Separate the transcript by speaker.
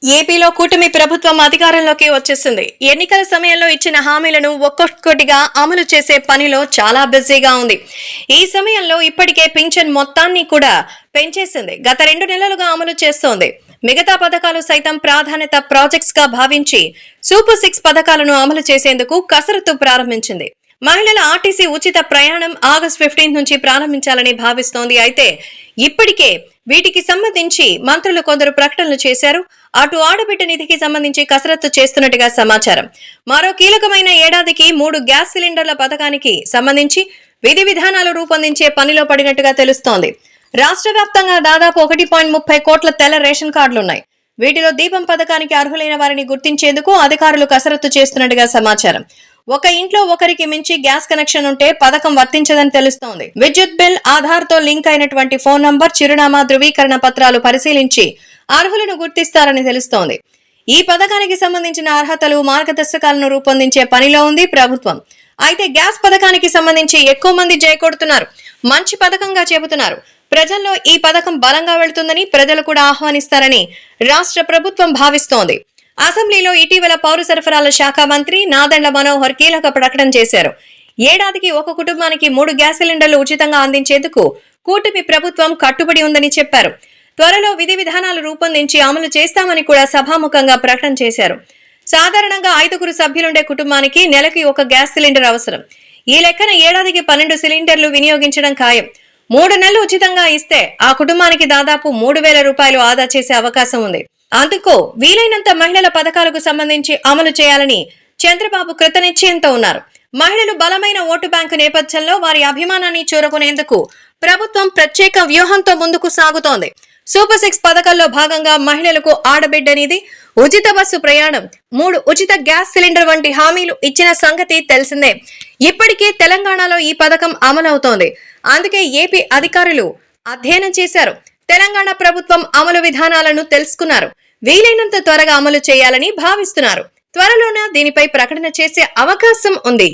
Speaker 1: ఏపీలో కూటమి ప్రభుత్వం అధికారంలోకి వచ్చేసింది. ఎన్నికల సమయంలో ఇచ్చిన హామీలను ఒక్కొక్కటిగా అమలు చేసే పనిలో చాలా బిజీగా ఉంది. ఈ సమయంలో ఇప్పటికే పింఛన్ మొత్తాన్ని కూడా పెంచేసింది. గత 2 నెలలుగా అమలు చేస్తోంది. మిగతా పథకాలు సైతం ప్రాధాన్యత ప్రాజెక్ట్స్ గా భావించి సూపర్ 6 పథకాలను అమలు చేసేందుకు కసరత్తు ప్రారంభించింది. మహిళల ఆర్టీసీ ఉచిత ప్రయాణం ఆగస్టు 15 నుంచి ప్రారంభించాలని భావిస్తోంది. అయితే ఇప్పటికే వీటికి సంబంధించి మంత్రులు కొందరు ప్రకటనలు చేశారు. అటు ఆడబిడ్డ నిధికి సంబంధించి కసరత్తు చేస్తున్నట్టుగా సమాచారం. మరో కీలకమైన ఏడాదికి 3 గ్యాస్ సిలిండర్ల పథకానికి సంబంధించి విధి విధానాలు రూపొందించే పనిలో పడినట్టుగా తెలుస్తోంది. రాష్ట్ర వ్యాప్తంగా దాదాపు 1.30 కోట్ల తెల్ల రేషన్ కార్డులున్నాయి. వీటిలో దీపం పథకానికి అర్హులైన వారిని గుర్తించేందుకు అధికారులు కసరత్తు చేస్తున్నట్టుగా సమాచారం. ఒక ఇంట్లో ఒకరికి మించి గ్యాస్ కనెక్షన్ ఉంటే పథకం వర్తించదని తెలుస్తోంది. విద్యుత్ బిల్, ఆధార్ తో లింక్ అయినటువంటి ఫోన్ నంబర్, చిరునామా ధృవీకరణ పత్రాలు పరిశీలించి అర్హులను గుర్తిస్తారని తెలుస్తోంది. ఈ పథకానికి సంబంధించిన అర్హతలు, మార్గదర్శకాలను రూపొందించే పనిలో ఉంది ప్రభుత్వం. అయితే గ్యాస్ పథకానికి సంబంధించి ఎక్కువ మంది జయకొడుతున్నారు. మంచి పథకంగా చెబుతున్నారు. ప్రజల్లో ఈ పథకం బలంగా వెళుతుందని, ప్రజలు కూడా ఆహ్వానిస్తారని రాష్ట్ర ప్రభుత్వం భావిస్తోంది. అసెంబ్లీలో ఇటీవల పౌర సరఫరాల శాఖ మంత్రి నాదెండ్ల మనోహర్ కీలక ప్రకటన చేశారు. ఏడాదికి ఒక కుటుంబానికి 3 గ్యాస్ సిలిండర్లు ఉచితంగా అందించేందుకు కూటమి ప్రభుత్వం కట్టుబడి ఉందని చెప్పారు. త్వరలో విధి విధానాలు రూపొందించి అమలు చేస్తామని కూడా సభాముఖంగా ప్రకటన చేశారు. సాధారణంగా 5 సభ్యులుండే కుటుంబానికి నెలకి 1 గ్యాస్ సిలిండర్ అవసరం. ఈ లెక్కన ఏడాదికి 12 సిలిండర్లు వినియోగించడం ఖాయం. 3 నెలలు ఉచితంగా ఇస్తే ఆ కుటుంబానికి దాదాపు 3,000 రూపాయలు ఆదా చేసే అవకాశం ఉంది. అందుకు వీలైనంత మహిళల పథకాలకు సంబంధించి అమలు చేయాలని చంద్రబాబు కృతనిశ్చయంతో ఉన్నారు. మహిళలు బలమైన ఓటు బ్యాంకు నేపథ్యంలో వారి అభిమానాన్ని చూరగొనేందుకు ప్రభుత్వం ప్రత్యేక వ్యూహంతో ముందుకు సాగుతోంది. సూపర్ 6 పథకాల్లో భాగంగా మహిళలకు ఆడబిడ్డ నిధి, ఉచిత బస్సు ప్రయాణం, 3 ఉచిత గ్యాస్ సిలిండర్ వంటి హామీలు ఇచ్చిన సంగతి తెలిసిందే. ఇప్పటికే తెలంగాణలో ఈ పథకం అమలవుతోంది. అందుకే ఏపీ అధికారులు అధ్యయనం చేశారు. తెలంగాణ ప్రభుత్వం అమలు విధానాలను తెలుసుకున్నారు. వీలైనంత త్వరగా అమలు చేయాలని భావిస్తున్నారు. త్వరలోనే దీనిపై ప్రకటన చేసే అవకాశం ఉంది.